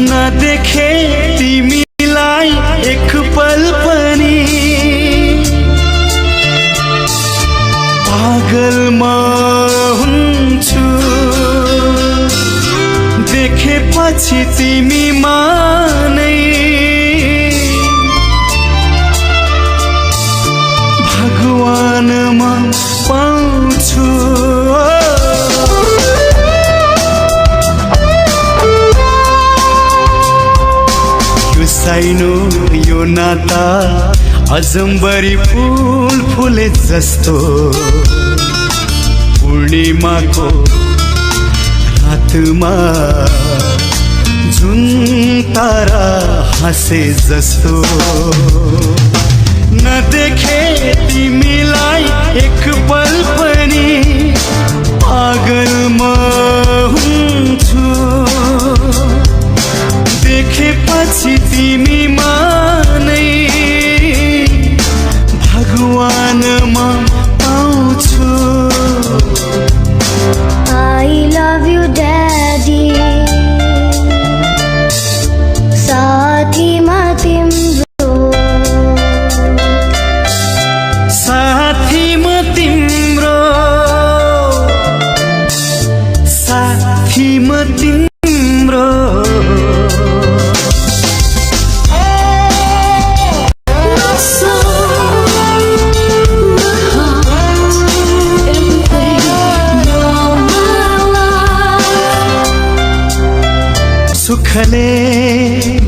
नदेखे तिमीलाई एक पल पनि पागल म हुन्छु देखेपछि तिमीमा नै भगवान म पाउँछु साइनो यो नाता अजम्बरी फूल फुले जस्तो पूर्णिमाको रातमा जुन तारा हाँसे जस्तो नदेखे तिमीलाई एक पल पनि पागल म हुन्छु देखेपछि तिमीमा नै भगवान म पाउँछु I love you daddy साथीमा तिम्रो साथीमा तिम्रो साथीमा तिम्रो सुखले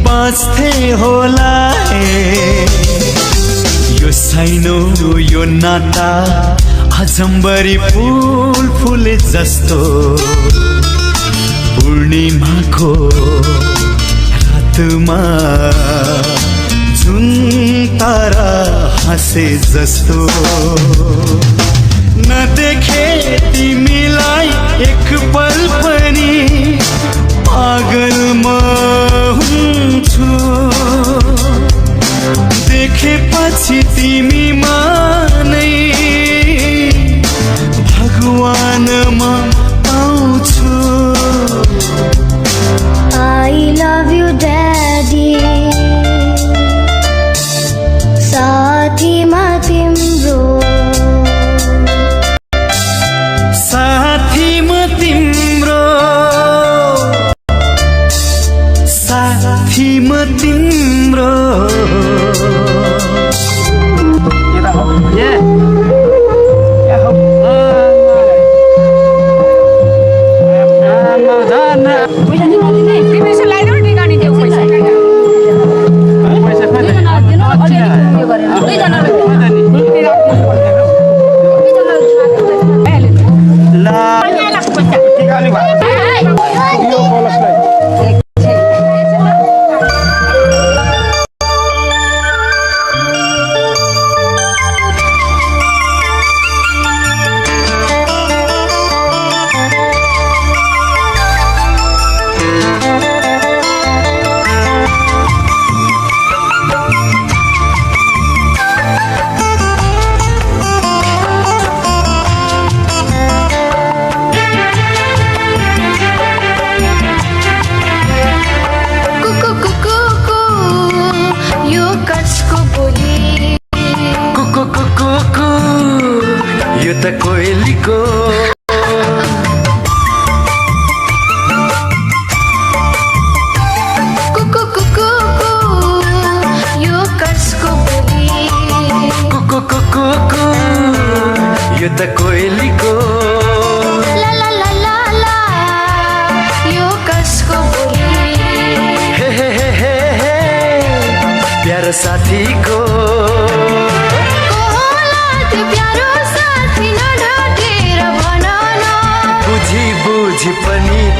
बाँच्थे होला यो साइनो यो नाता अजम्बरी फूल फुले जस्तो पूर्णिमाको रातमा जुन तारा हाँसे जस्तो नदेखे तिमीलाई एक पल पनि पागल म हुन्छु देखेपछि तिमीमा नै भगवान म पाउँछु I love you daddy साथीमा तिम्रो साथीमा तिम्रो साथीमा तिम्रो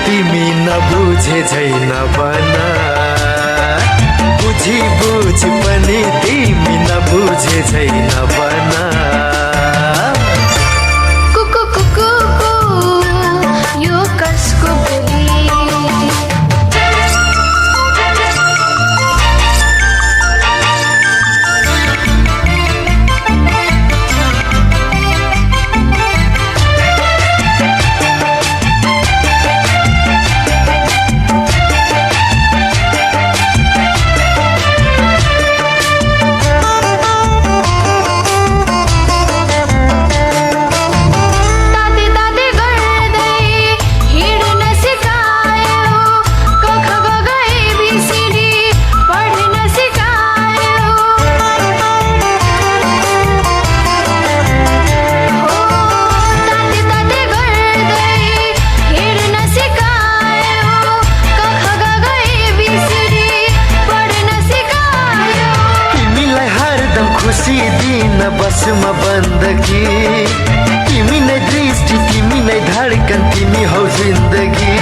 तिमी नबुझे झै नबना बुझी बुझ पनि तिमी नबुझे झै नबना कुकु कुकु यो कसको बोली दिन बसमा बन्दगी तिमी नै दृष्टि तिमी नै धडकन तिमी हौ जिन्दगी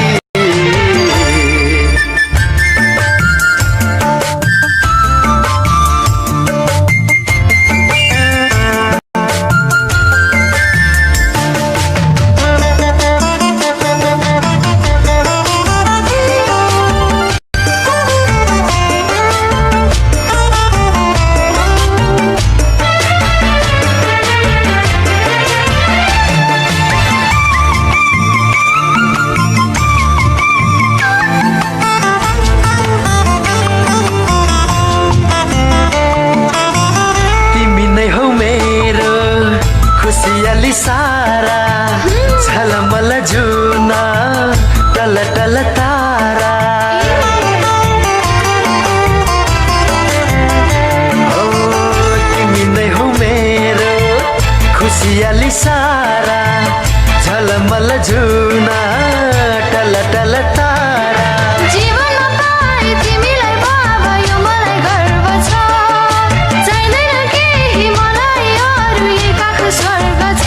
खुशियाली सारा झलमल जुना टल टल तारा ओ तिमी नै हौ मेरो खुशियाली सारा झलमल जुना टल टल तारा जीवनमा पाए तिमीलाई बाबा यो मलाई गर्व छ चाहिँदैन केही मलाई अरू एकाको स्वर्ग छ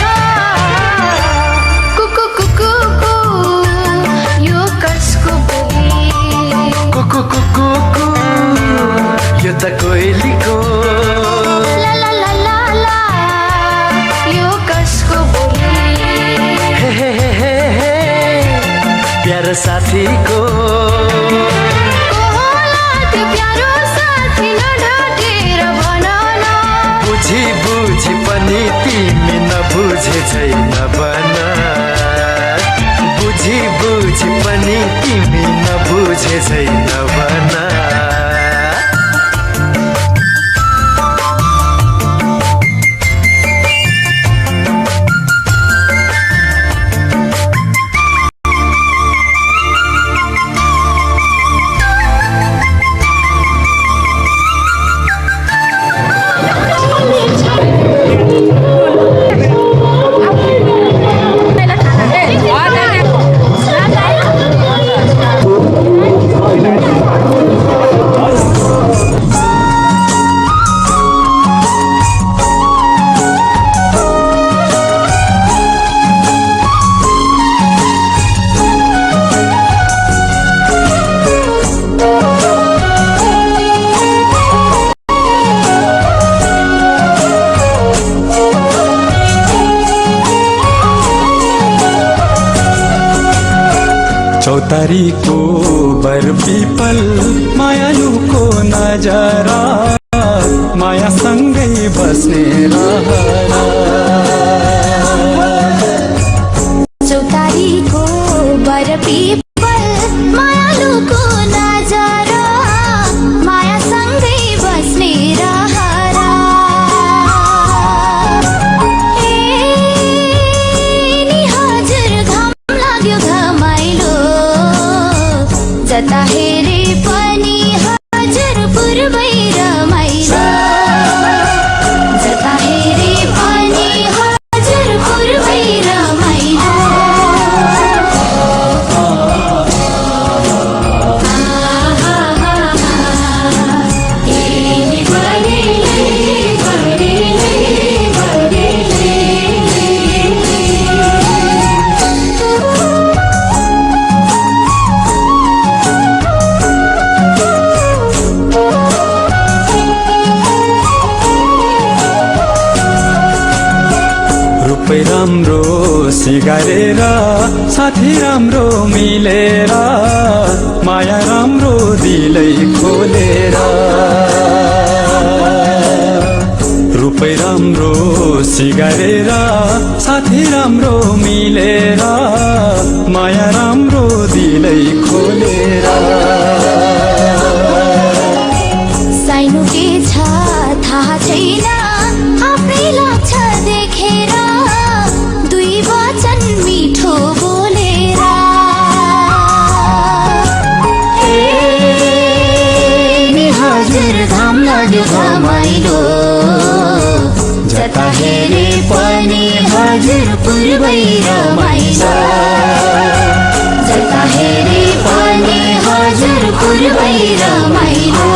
कुकु कुकु यो कसको बोली कुकु कुकु यो त कोइलीको ला ला ला ला ला यो कसको बोली हे हे हे हे हे प्यारो साथीको होला त्यो प्यारो साथी नढटेर भन न बुझी बुझी पनि तिमी नबुझे झै नबना बुझी बुझी पनि तिमी नबुझे झै नबना चौतारीको बर पिपल मायालुको नजरा मायासँगै बस्ने रहरा चौतारीको बर पिपल मायालुको नजरा मायासँगै बस्ने रहरा नि हजुर घाम लाग्यो घमाइलो जता हेरे पनि हजुर पूर्वै रमाइलो जता हेरे पनि हजुर पूर्वै रमाइलो सिगारेर साथी राम्रो मिलेर माया राम्रो दिलै खोलेर रूपै राम्रो सिगारेर साथी राम्रो मिलेर माया राम्रो दिलै खोलेर साइनो के छ थाहा छैन आफ्नै लाग्छ देखेर दुई वचन मिठो बोलेर नि हजुर घाम लाग्यो घमाइलो जता हेरे पनि हजुर पूर्वै रमाइलो जता हेरे पनि हजुर पूर्वै रमाइलो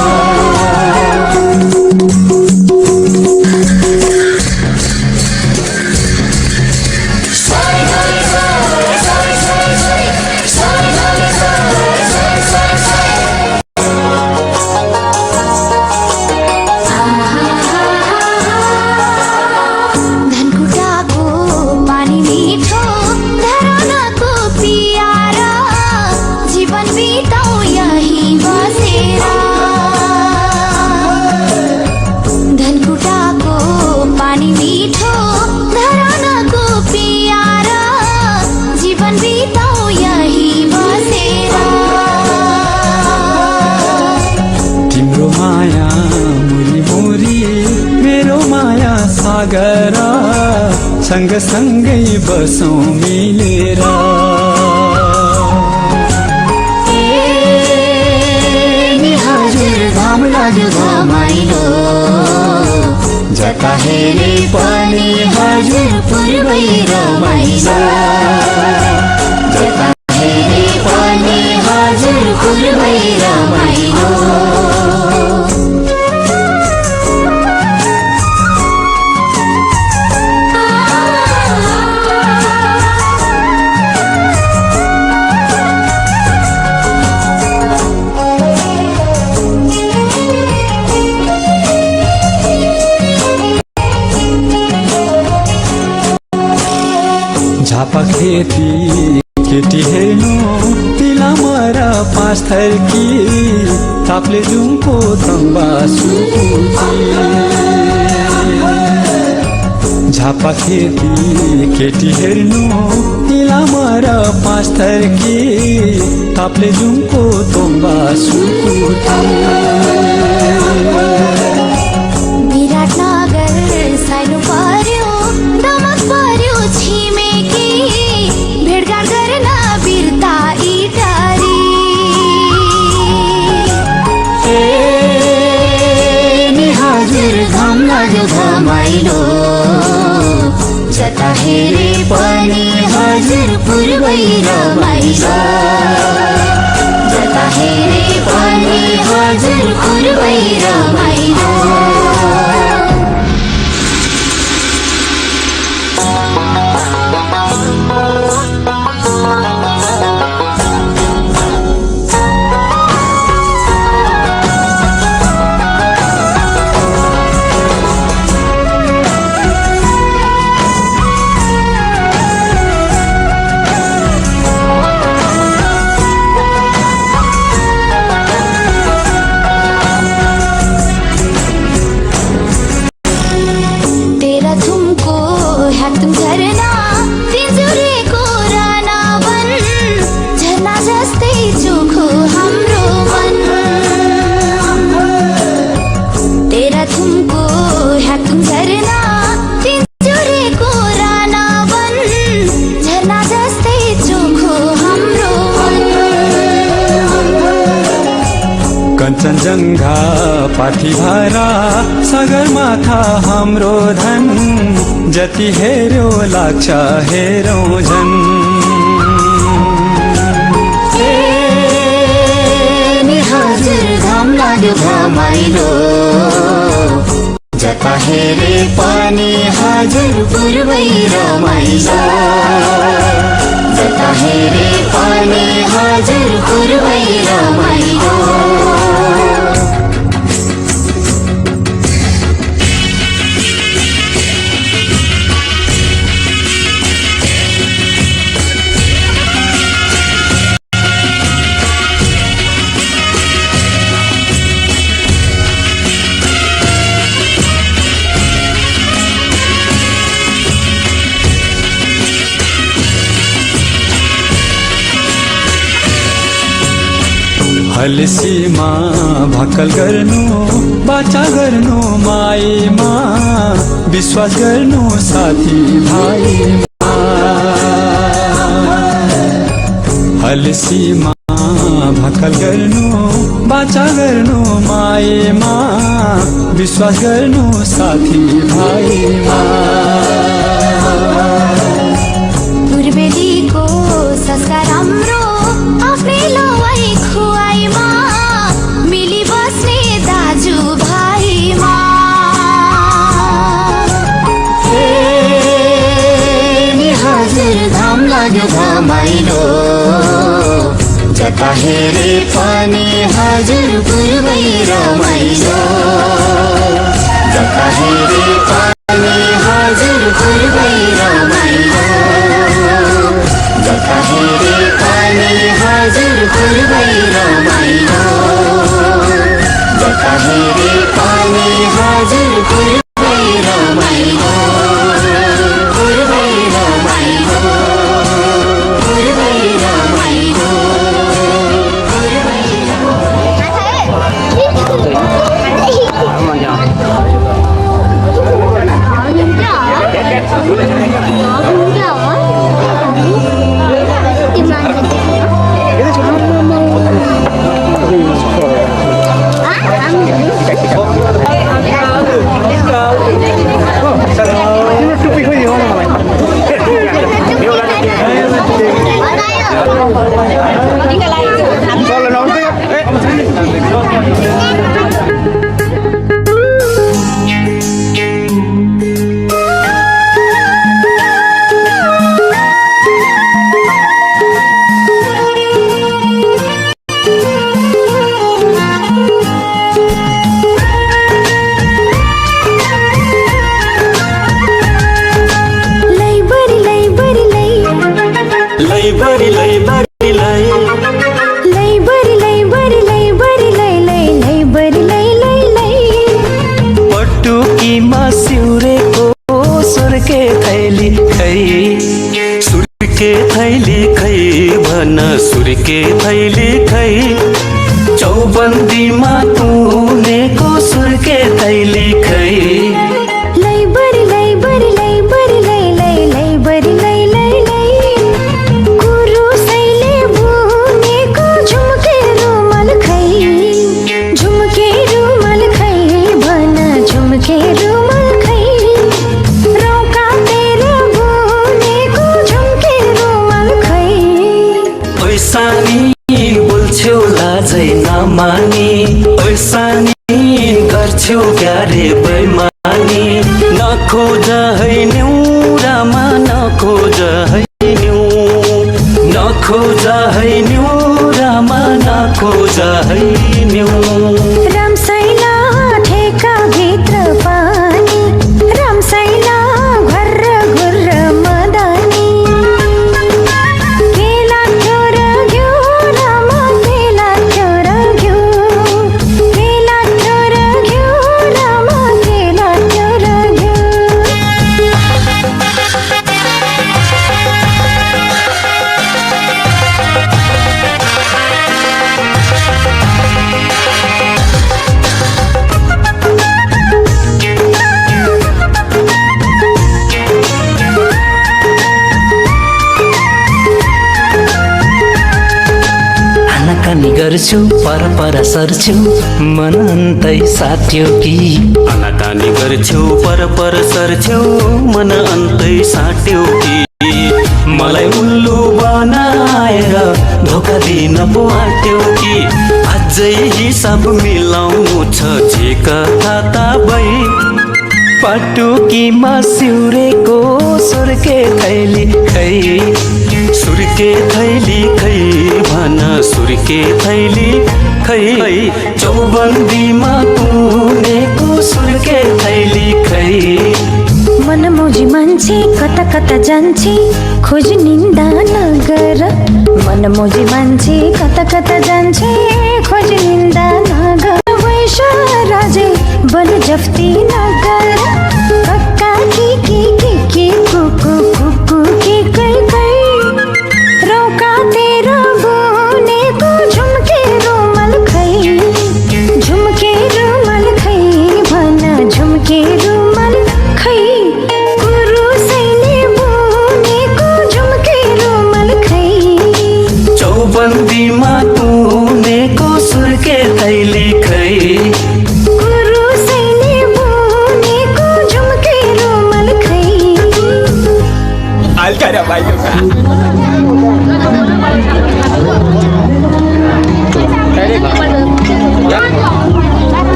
सागर सँगसँगै बसौँ मिलेर नि हजुर घाम लाग्यो घमाइलो जता हेरे पनि हजुर पूर्वै रमाइलो जता हेरे पनि हजुर पूर्वै रमाइलो झापा खेती केटी हेर्नु तिला मरा पाँच थर्की तापले जुङको तम्बा सुकुची झापा खेती केटी हेर्नु तिला मरा पाँच थर्की तापले जुङको तम्बा सुकुची विराटनगर साइनो पर्यो दमक पर्यो छिमेकी भेटघाट गर्न बिर्ता इटारी नि हजुर घाम लाग्यो घमाइलो जता हेरे पनि हजुर पूर्वै रमाइलो जता हेरे पनि हजुर पूर्वै रमाइलो कञ्चनजङ्घा पाथिभरा सगरमाथा हाम्रो धन जति हेर्यो लाग्छ हेरौँ झन् नि हजुर घाम लाग्यो घमाइलो जता हेरे पनि हजुर पूर्वै रमाइलो जता हेरे पनि हजुर पूर्वै रमाइलो हलसीमा भक्कल गर्नु बाचा गर्नु माईमा विश्वास गर्नु साथी भाइमा हलसीमा भक्कल गर्नु बाचा गर्नु माईमा विश्वास गर्नु साथी भाइमा पूर्वेलीको संस्कार हाम्रो आफ्नै लवाई खुवाइमा मिली बस्ने दाजु भाइमा हजुर धाम लाग्यो घमाइलो जता हेरे पनि हजुर पूर्वै रमाइलो जता हेरे पनि हजुर पूर्वै रमाइलो जता हेरे पनि हजुर पूर्वै रमाइलो जता हेरे पनि हजुर पूर्वै रमाइलो पूर्वै रमाइलो पूर्वै रमाइलो सुर्के थैली खै चौबन्दीमा तुनेको सुर्के थैली खै मानी पैसानी गर्छौ क्यारे बैमानी नखोज है न्युरामा नखोज है नखोज है न्युरामा नखोज है न्यु रामसैला ठेका भित्र पानी रामसैला घर्र घुर्र मदानी केला चोर घ्यू रामा केला चोर घ्यू केला चोर घ्यू रामा केला चोर घ्यू आनाकानी गर्छु पर सर्छु मन अन्तै साट्यो कि आनाकानी गर्छु पर सर्छु मन अन्तै साट्यो कि मलाई उल्लु बनाएर धोका दिन पो आट्यो कि अझै हिसाब मिलाउनु छ झिक खाता भई पटुकीमा सिउरेको सुर्के थैली खै सुर्के थैली खै भन सुर्के थैली खै चौबन्दीमा तुनेको सुर्के थैली खै मनमोजी मान्छे कता कता जान्छे खोज निन्दा नगर मनमोजी मान्छे कता कता जान्छे खोज निन्दा नगर वैशा राजे बन जफ्ती नगर कक्का की कुकु कुकु की कई कई रौका तेरा बोने को झुमके रोमल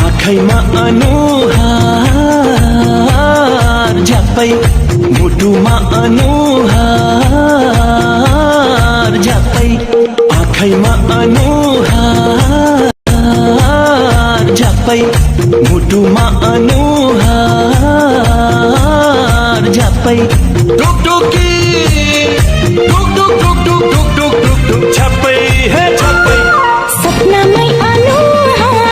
आँखैमा अनुहार झ्याप्पै मुटुमा अनुहार झ्याप्पै आँखैमा अनुहार झ्याप्पै मुटुमा अनुहार झ्याप्पै ढुकढुकी ढुक ढुक ढुक ढुक ढुक ढुक ढुक ढुक झ्याप्पै हे झ्याप्पै सपनामै अनुहार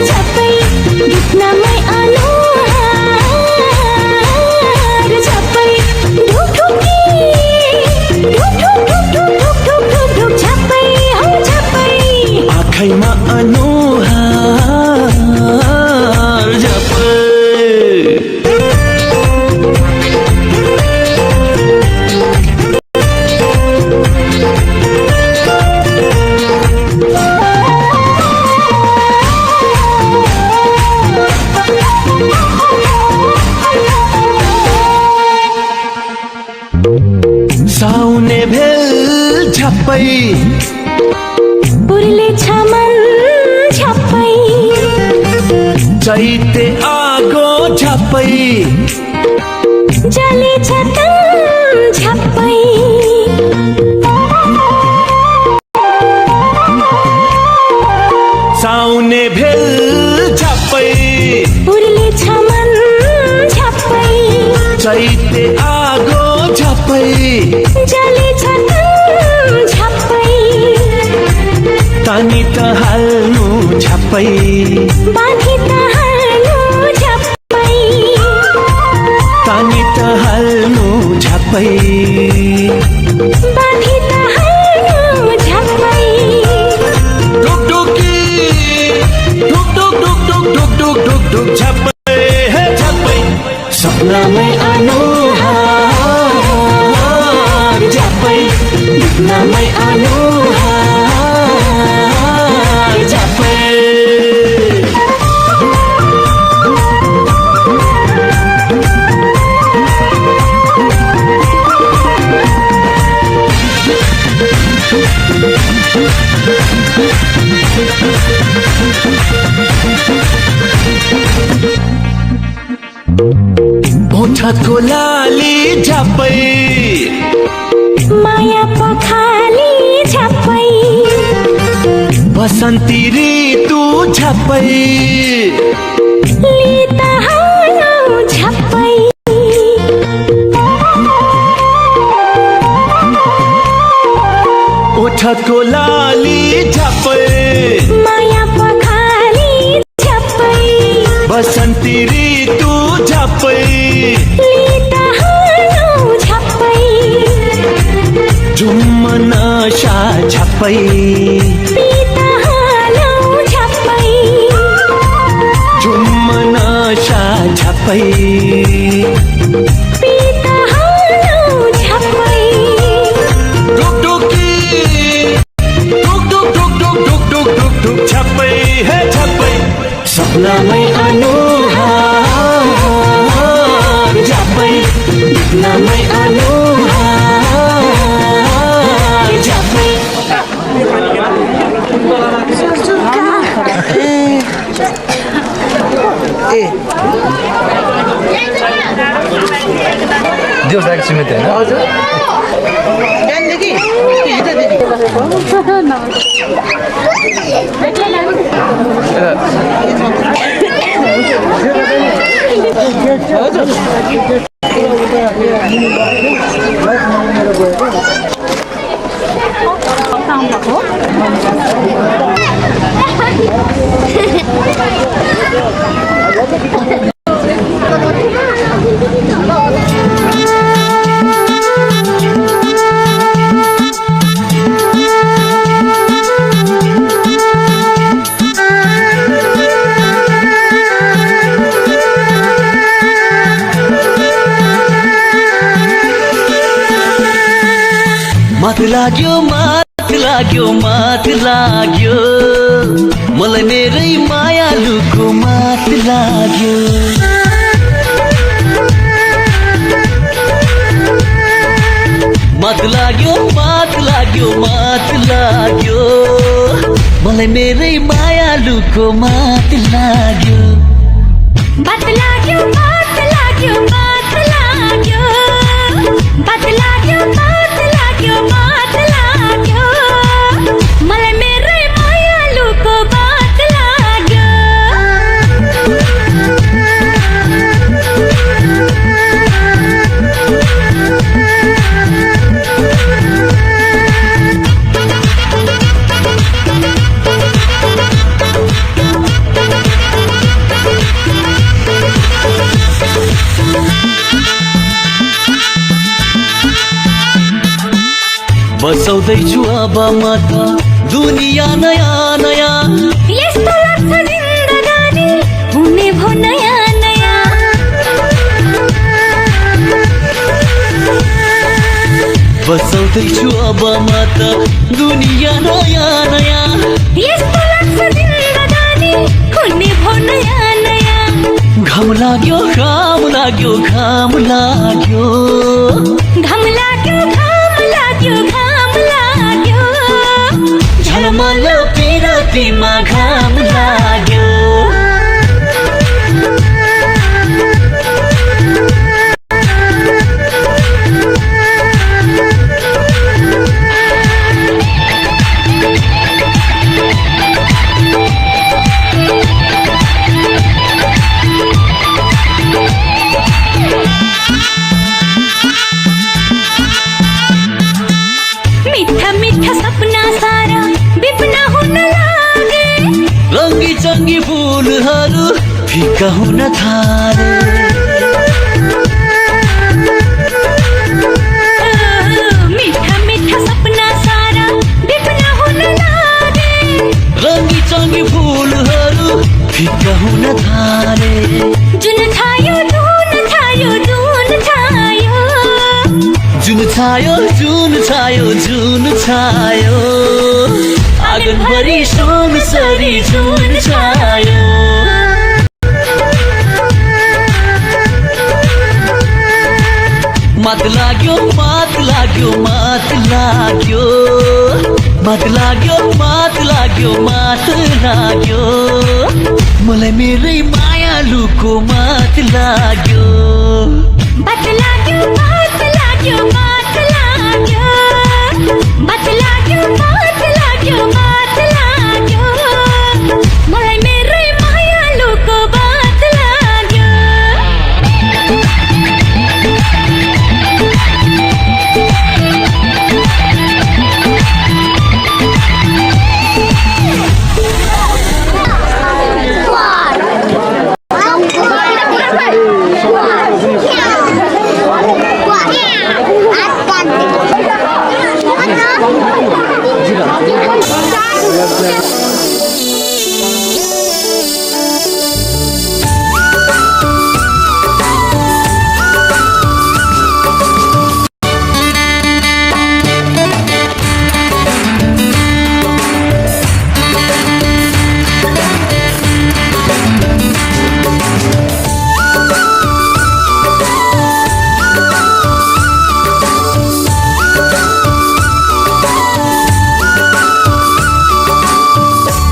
झ्याप्पै दुख्नमै अनुहार झ्याप्पै ढुकढुकी ढुक ढुक ढुक ढुक ढुक ढुक ढुक ढुक झ्याप्पै हो झ्याप्पै आँखैमा अनुहार झ्याप्पै साउने भेल झ्याप्पै उर्लेछ मन झ्याप्पै चैते आगो झ्याप्पै जलेछ तन झ्याप्पै साउने भेल झ्याप्पै उर्लेछ मन झ्याप्पै चैते आगो झ्याप्पै जलेछ तन झ्याप्पै तानी त हाल्नु झ्याप्पै बाँधी त हाल्नु झ्याप्पै तानी त हाल्नु झ्याप्पै बाँधी त हाल्नु झ्याप्पै ढुकढुकी ढुक ढुक ढुक ढुक ढुक ढुक ढुक ढुक झ्याप्पै हे झ्याप्पै सपनामै अनुहार झ्याप्पै दुख्नमै अनुहार झ्याप्पै ओठको लाली झ्याप्पै माया पखाली झ्याप्पै बसन्ती ऋतु झ्याप्पै लित हाल्नु झ्याप्पै ओठको लाली झ्याप्पै माया पखाली झ्याप्पै बसन्ती ऋतु झ्याप्पै लित हाल्नु झ्याप्पै झुम्म नशा झ्याप्पै लित हाल्नु झ्याप्पै झुम्म नशा झ्याप्पै लित हाल्नु झ्याप्पै ढुकढुकी ढुक ढुक ढुक ढुक ढुक ढुक ढुक ढुक झ्याप्पै हे झ्याप्पै सपनामै अनुहार झ्याप्पै दुख्नमै अनुहार झ्याप्पै देउसाको सुमित होइन हजुर मात लाग्यो मात लाग्यो मात लाग्यो मलाई मेरै मायालुको मात लाग्यो मात लाग्यो मात लाग्यो मात लाग्यो मलाई मेरै मायालुको मात लाग्यो बात लाग्यो बात लाग्यो बात लाग्यो बात लाग्यो बात लाग्यो बात लाग्यो मलाई मेरै मायालुको बात लाग्यो बसाउँदैछु अब म त दुनिया नयाँ नयाँ यस्तो लाग्छ जिन्दगानी हुने भो नयाँ नयाँ बसाउँदैछु अब म त दुनिया नयाँ नयाँ यस्तो लाग्छ जिन्दगानी हुने भो नयाँ नयाँ घाम लाग्यो घाम लाग्यो घाम लाग्यो घाम लाग्यो घाम लाग्यो घाम लाग्यो झलमल पिरतीमा घाम लाग्यो मिठा मिठा सपना सारा बिपना हुन लागे रङ्गी चङ्गी फुलहरू फिका हुन थाले मिठा मिठा सपना सारा बिपना हुन लागे रङ्गी चङ्गी फुलहरू फिका हुन थाले जुन छायो जुन छायो जुन छायो जुन छायो जुन छायो जुन छायो आँगनभरि सुन सरी जुन छायो मात लाग्यो मात लाग्यो मात लाग्यो मात लाग्यो मात लाग्यो मात लाग्यो मलाई मेरै मायालुको मात लाग्यो बात लाग्यो बात लाग्यो बात लाग्यो बात लाग्यो बात लाग्यो बात लाग्यो मलाई मेरै मायालुको बात लाग्यो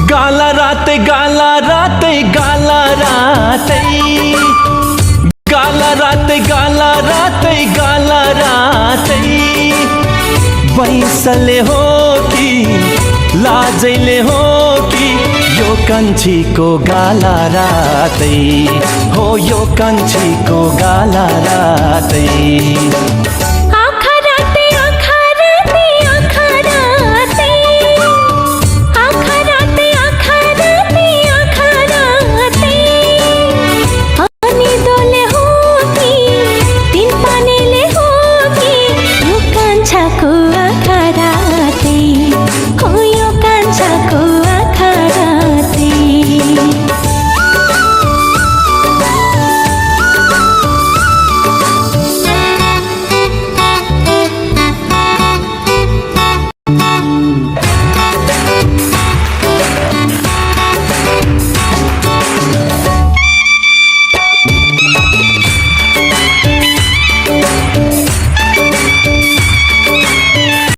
गाला रातै गाला रातै गाला रातै गाला रातै गाला रातै गाला रातै बैसले हो कि लाजैले हो कि यो कन्छीको गाला रातै हो यो कन्छीको गाला रातै